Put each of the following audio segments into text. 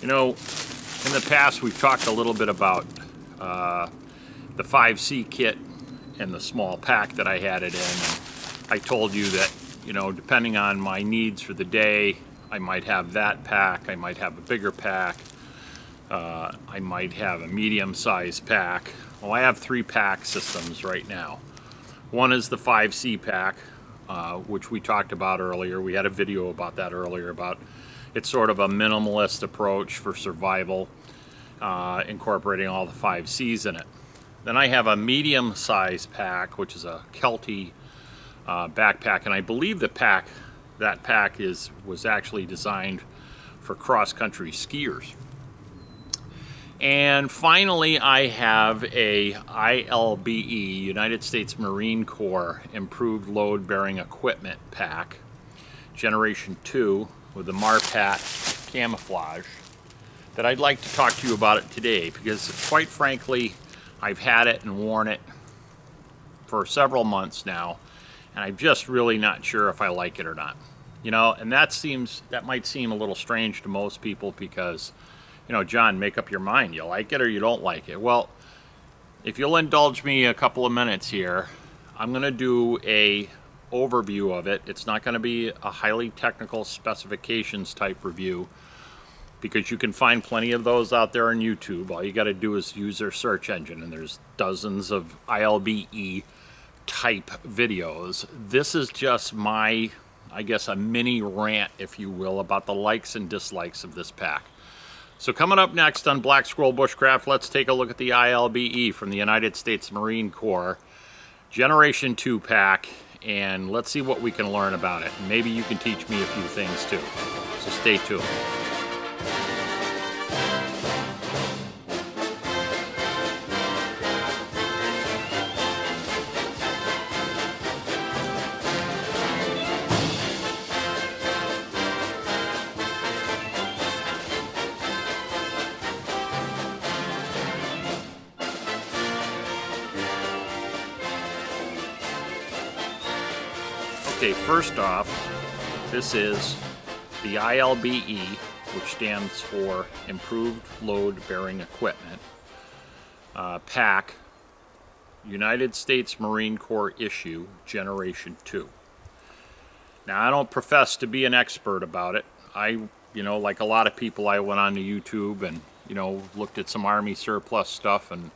You know, in the past we've talked a little bit about the 5C kit and the small pack that I had it in. And I told you that, you know, depending on my needs for the day, I might have that pack, I might have a bigger pack, I might have a medium-sized pack. Well, I have 3 pack systems right now. One is the 5C pack, which we talked about earlier. We had a video about that earlier, about it's sort of a minimalist approach for survival, incorporating all the 5Cs in it. Then I have a medium-sized pack, which is a Kelty backpack, and I believe that pack was actually designed for cross-country skiers. And finally, I have a ILBE, United States Marine Corps Improved Load Bearing Equipment pack, Generation 2, with the Marpat camouflage, that I'd like to talk to you about it today, because quite frankly, I've had it and worn it for several months now, and I'm just really not sure if I like it or not. You know, and that might seem a little strange to most people, because, you know, John, make up your mind. You like it or you don't like it. Well, if you'll indulge me a couple of minutes here, I'm going to do a overview of it. It's not going to be a highly technical specifications type review, because you can find plenty of those out there on YouTube. All you got to do is use their search engine, and there's dozens of ILBE type videos. This is just my, I guess, a mini rant, if you will, about the likes and dislikes of this pack. So coming up next on Black Squirrel Bushcraft, let's take a look at the ILBE from the United States Marine Corps Generation 2 pack, and let's see what we can learn about it. Maybe you can teach me a few things too. So stay tuned. Okay, first off, this is the ILBE, which stands for Improved Load Bearing Equipment, pack, United States Marine Corps issue, Generation 2. Now, I don't profess to be an expert about it. You know, like a lot of people, I went on to YouTube and, you know, looked at some Army surplus stuff and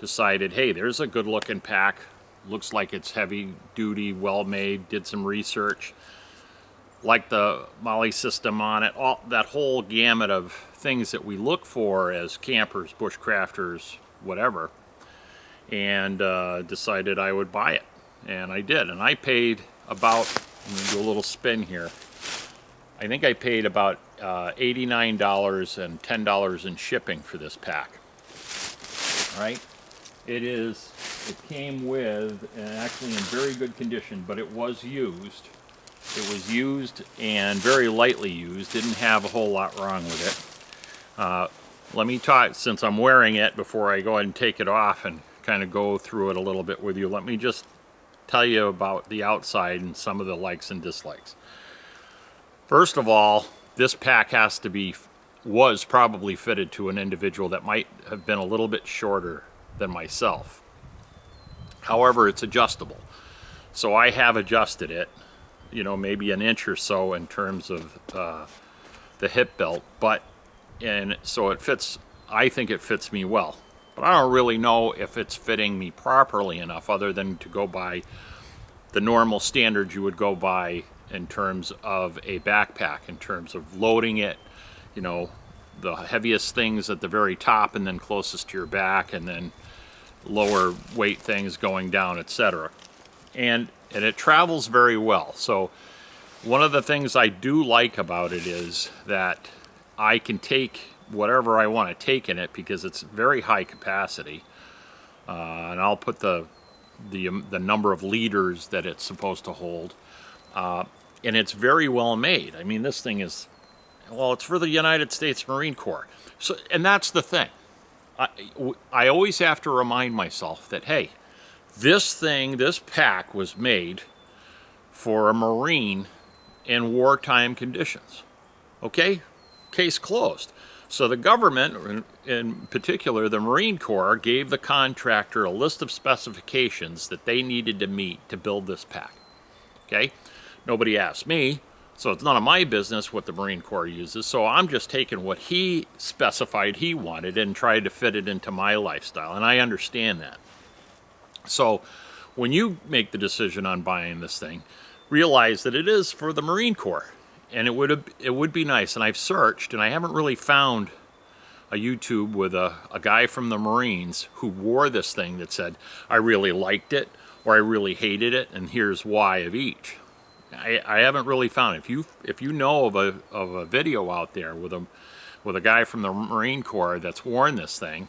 decided, hey, there's a good looking pack. Looks like it's heavy duty, well made, did some research, like the MOLLE system on it, all that whole gamut of things that we look for as campers, bushcrafters, whatever, and decided I would buy it. And I did, and I paid about, I'm going to do a little spin here, I think I paid about $89 and $10 in shipping for this pack. All right, it came with, and actually in very good condition, but it was used. It was used and very lightly used, didn't have a whole lot wrong with it. Let me talk, since I'm wearing it, before I go ahead and take it off and kind of go through it a little bit with you, let me just tell you about the outside and some of the likes and dislikes. First of all, this pack was probably fitted to an individual that might have been a little bit shorter than myself. However, it's adjustable. So I have adjusted it, you know, maybe an inch or so in terms of the hip belt, and so it fits, I think it fits me well. But I don't really know if it's fitting me properly enough, other than to go by the normal standards you would go by in terms of a backpack, in terms of loading it, you know, the heaviest things at the very top and then closest to your back, and then lower weight things going down, etc. And it travels very well. So one of the things I do like about it is that I can take whatever I want to take in it, because it's very high capacity, and I'll put the number of liters that it's supposed to hold, and it's very well made. I mean, this thing is, well, it's for the United States Marine Corps. So, and that's the thing. I always have to remind myself that, hey, this pack was made for a Marine in wartime conditions. Okay? Case closed. So the government, in particular the Marine Corps, gave the contractor a list of specifications that they needed to meet to build this pack. Okay? Nobody asked me, so it's none of my business what the Marine Corps uses, so I'm just taking what he specified he wanted and tried to fit it into my lifestyle, and I understand that. So when you make the decision on buying this thing, realize that it is for the Marine Corps. And it would be nice, and I've searched, and I haven't really found a YouTube with a guy from the Marines who wore this thing that said, I really liked it, or I really hated it, and here's why of each. I haven't really found it. If you know of a video out there with a guy from the Marine Corps that's worn this thing,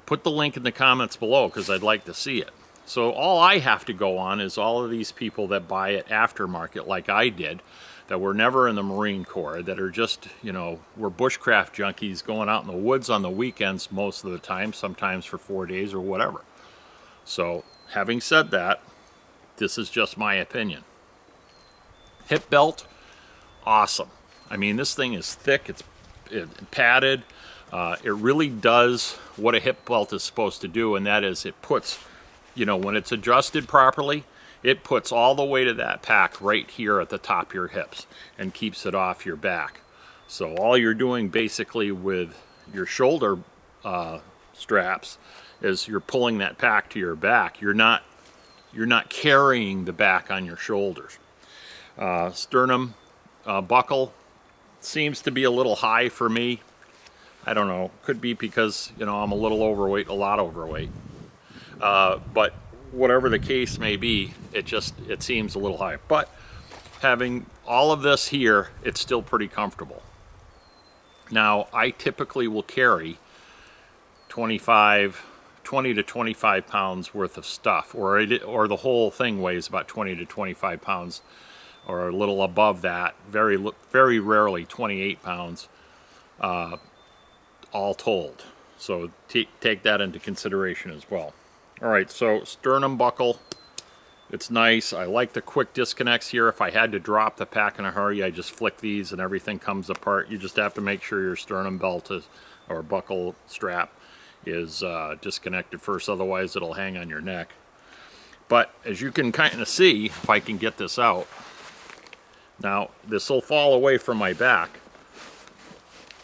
put the link in the comments below, because I'd like to see it. So all I have to go on is all of these people that buy it aftermarket like I did, that were never in the Marine Corps, that are just, you know, we're bushcraft junkies going out in the woods on the weekends most of the time, sometimes for 4 days or whatever. So, having said that, this is just my opinion. Hip belt, awesome. I mean, this thing is thick, it's padded. It really does what a hip belt is supposed to do, and that is it puts, you know, when it's adjusted properly, it puts all the weight of that pack right here at the top of your hips and keeps it off your back. So all you're doing basically with your shoulder straps is you're pulling that pack to your back. You're not carrying the back on your shoulders. Sternum buckle seems to be a little high for me. I don't know. Could be because, you know, I'm a little overweight, a lot overweight. But whatever the case may be, it seems a little high. But having all of this here, it's still pretty comfortable. Now, I typically will carry 20 to 25 pounds worth of stuff, or the whole thing weighs about 20 to 25 pounds, or a little above that. Very rarely 28 pounds, all told. So take that into consideration as well. All right, so sternum buckle, it's nice. I like the quick disconnects here. If I had to drop the pack in a hurry, I just flick these and everything comes apart. You just have to make sure your sternum belt or buckle strap is disconnected first, otherwise it'll hang on your neck. But as you can kind of see, if I can get this out, now this will fall away from my back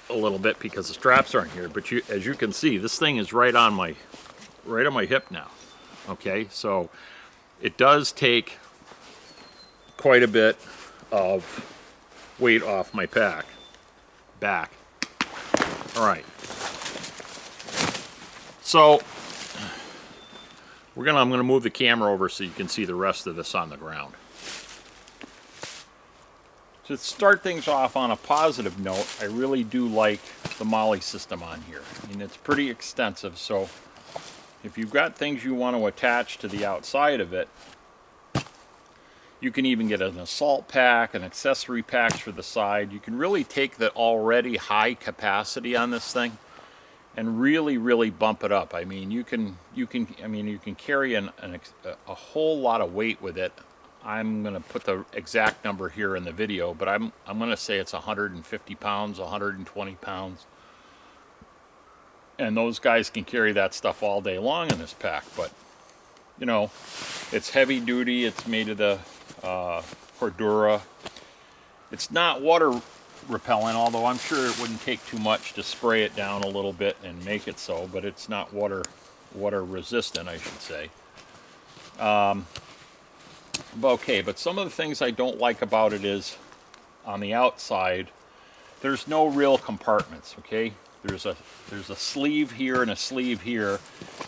a little bit because the straps aren't here, but as you can see, this thing is right on my hip now. Okay, so it does take quite a bit of weight off my back. All right. So I'm gonna move the camera over so you can see the rest of this on the ground. To start things off on a positive note, I really do like the MOLLE system on here. I mean, it's pretty extensive, so if you've got things you want to attach to the outside of it, you can even get an assault pack, an accessory packs for the side. You can really take the already high capacity on this thing and really bump it up. I mean, you can carry a whole lot of weight with it. I'm going to put the exact number here in the video, but I'm going to say it's 150 pounds, 120 pounds. And those guys can carry that stuff all day long in this pack. But, you know, it's heavy duty. It's made of the Cordura. It's not water repellent, although I'm sure it wouldn't take too much to spray it down a little bit and make it so. But it's not water resistant, I should say. Okay, but some of the things I don't like about it is on the outside, there's no real compartments, okay? There's a sleeve here and a sleeve here.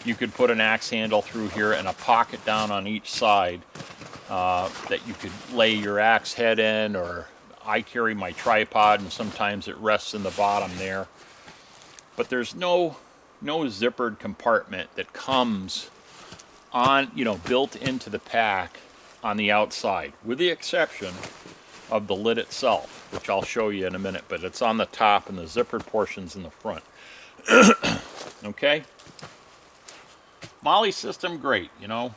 You could put an axe handle through here and a pocket down on each side that you could lay your axe head in, or I carry my tripod and sometimes it rests in the bottom there. But there's no zippered compartment that comes on, you know, built into the pack on the outside, with the exception of the lid itself, which I'll show you in a minute, but it's on the top and the zippered portion's in the front. Okay? MOLLE system, great, you know,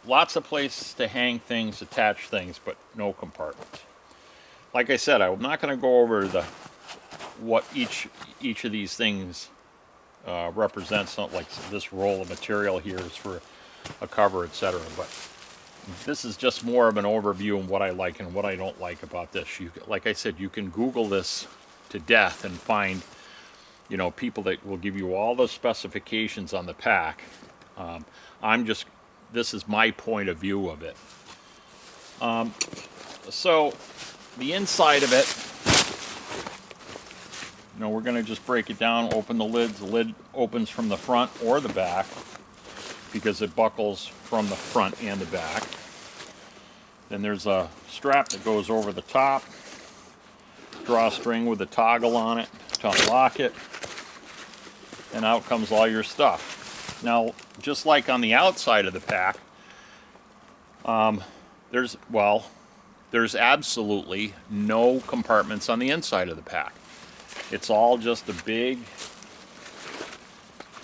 lots of places to hang things, attach things, but no compartments. Like I said, I'm not going to go over what each of these things represents. Not like this roll of material here is for a cover, etc. But this is just more of an overview of what I like and what I don't like about this. Like I said, you can Google this to death and find, you know, people that will give you all the specifications on the pack. This is my point of view of it. So the inside of it, you know, we're going to just break it down, open the lids. The lid opens from the front or the back because it buckles from the front and the back. Then there's a strap that goes over the top, drawstring with a toggle on it to unlock it, and out comes all your stuff. Now, just like on the outside of the pack, there's absolutely no compartments on the inside of the pack. It's all just it's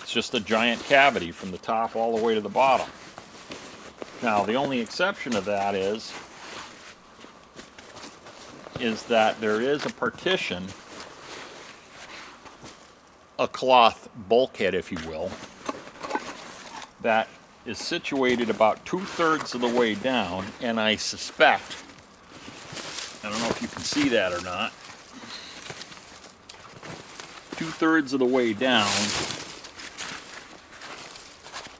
just a giant cavity from the top all the way to the bottom. Now, the only exception to that is that there is a partition, a cloth bulkhead, if you will, that is situated about 2/3 of the way down, and I suspect, I don't know if you can see that or not, 2/3 of the way down,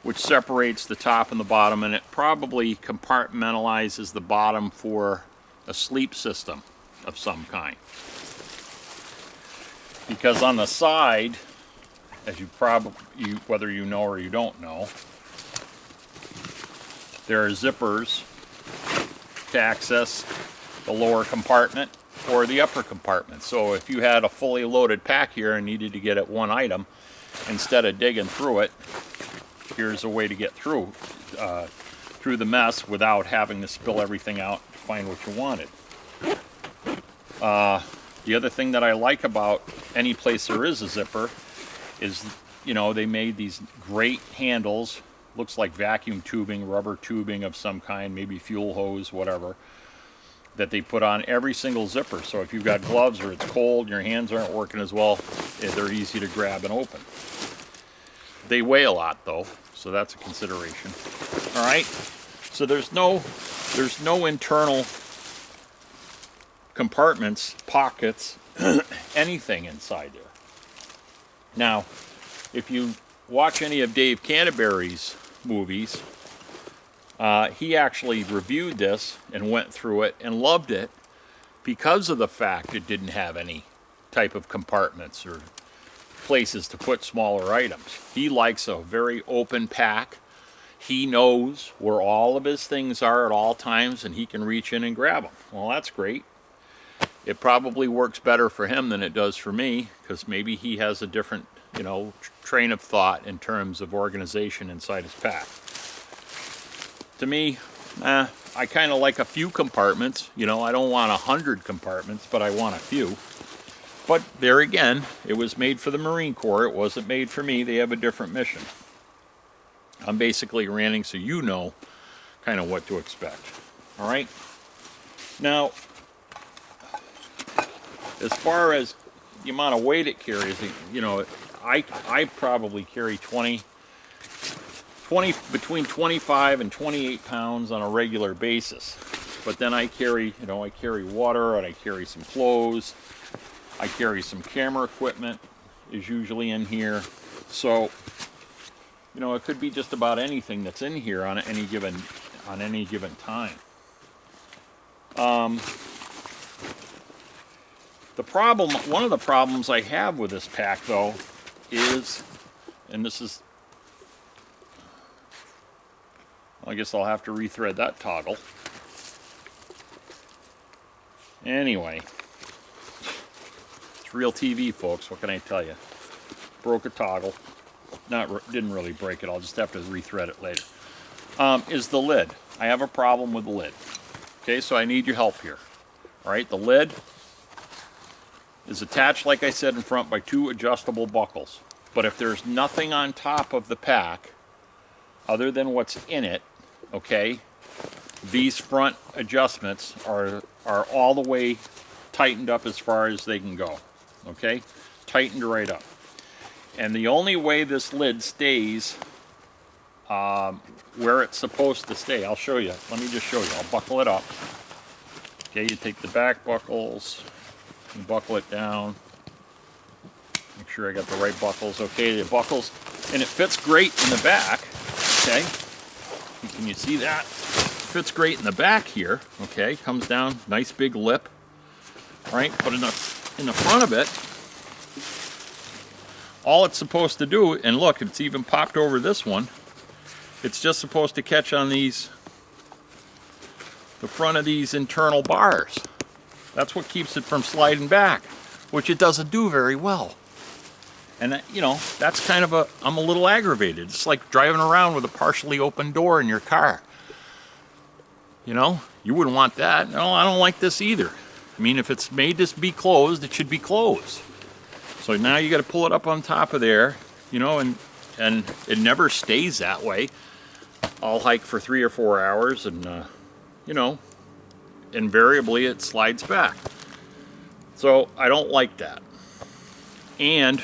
which separates the top and the bottom, and it probably compartmentalizes the bottom for a sleep system of some kind. Because on the side, as whether you know or you don't know, there are zippers to access the lower compartment or the upper compartment. So if you had a fully loaded pack here and needed to get at one item, instead of digging through it, here's a way to get through the mess without having to spill everything out to find what you wanted. The other thing that I like about any place there is a zipper is, you know, they made these great handles, looks like vacuum tubing, rubber tubing of some kind, maybe fuel hose, whatever, that they put on every single zipper. So if you've got gloves or it's cold, your hands aren't working as well, they're easy to grab and open. They weigh a lot though, so that's a consideration. All right, so there's no internal compartments, pockets, anything inside there. Now, if you watch any of Dave Canterbury's movies, he actually reviewed this and went through it and loved it because of the fact it didn't have any type of compartments or places to put smaller items. He likes a very open pack. He knows where all of his things are at all times and he can reach in and grab them. Well, that's great. It probably works better for him than it does for me, because maybe he has a different, you know, train of thought in terms of organization inside his pack. To me, I kind of like a few compartments. You know, I don't want 100 compartments, but I want a few. But there again, it was made for the Marine Corps. It wasn't made for me. They have a different mission. I'm basically ranting so you know kind of what to expect. All right? Now, as far as the amount of weight it carries, you know, I probably carry between 25 and 28 pounds on a regular basis. But then I carry water, and I carry some clothes. I carry some camera equipment is usually in here. So, you know, it could be just about anything that's in here on any given time. One of the problems I have with this pack, though, is, and this is, I guess I'll have to rethread that toggle. Anyway, it's real TV, folks. What can I tell you? Broke a toggle. Didn't really break it. I'll just have to rethread it later. Is the lid. I have a problem with the lid. Okay, so I need your help here. All right, the lid is attached, like I said, in front by 2 adjustable buckles. But if there's nothing on top of the pack other than what's in it, okay, these front adjustments are all the way tightened up as far as they can go. okay? Tightened right up. And the only way this lid stays where it's supposed to stay, I'll show you. Let me just show you. I'll buckle it up. Okay, you take the back buckles, and buckle it down. Make sure I got the right buckles. Okay, the buckles, and it fits great in the back. Okay, can you see that? It fits great in the back here. Okay, comes down, nice big lip. Right, but in the front of it, all it's supposed to do, and look, it's even popped over this one. It's just supposed to catch on these, the front of these internal bars. That's what keeps it from sliding back, which it doesn't do very well. And you know, that's kind of I'm a little aggravated. It's like driving around with a partially open door in your car. You know, you wouldn't want that. No, I don't like this either. I mean, if it's made to be closed, it should be closed. So now you got to pull it up on top of there, you know, and it never stays that way. I'll hike for 3 or 4 hours, and you know, invariably it slides back. So I don't like that. And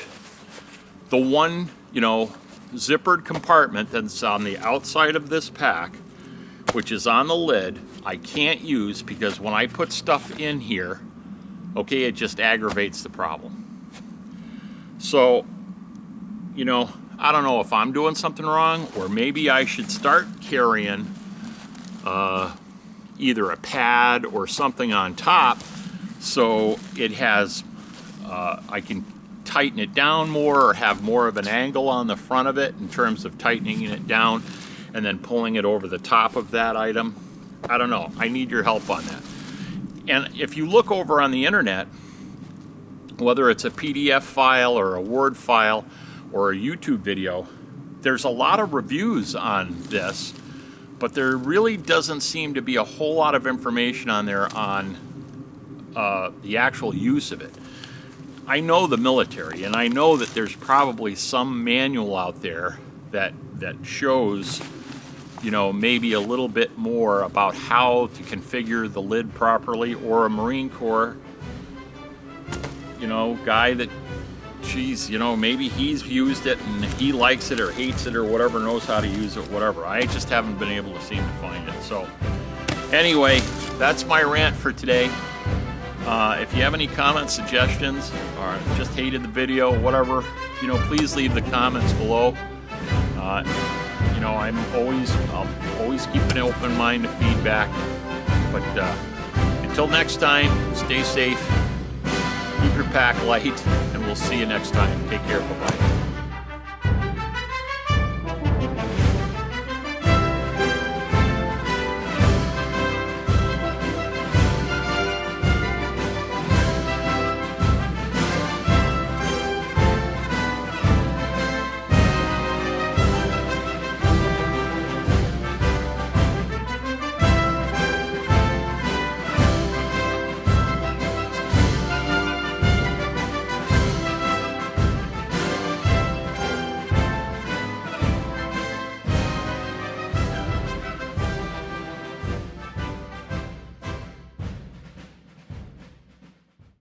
the one, you know, zippered compartment that's on the outside of this pack, which is on the lid, I can't use because when I put stuff in here, okay, it just aggravates the problem. So, you know, I don't know if I'm doing something wrong, or maybe I should start carrying either a pad or something on top so it has, I can tighten it down more or have more of an angle on the front of it in terms of tightening it down and then pulling it over the top of that item. I don't know. I need your help on that. And if you look over on the internet, whether it's a PDF file or a Word file or a YouTube video, there's a lot of reviews on this, but there really doesn't seem to be a whole lot of information on there on the actual use of it. I know the military, and I know that there's probably some manual out there that shows, you know, maybe a little bit more about how to configure the lid properly, or a Marine Corps, you know, guy that, geez, you know, maybe he's used it and he likes it or hates it or whatever, knows how to use it, whatever. I just haven't been able to seem to find it. So anyway, that's my rant for today. If you have any comments, suggestions, or just hated the video, whatever, you know, please leave the comments below. You know, I'll always keep an open mind to feedback. But until next time, stay safe, keep your pack light, and we'll see you next time. Take care. Bye-bye.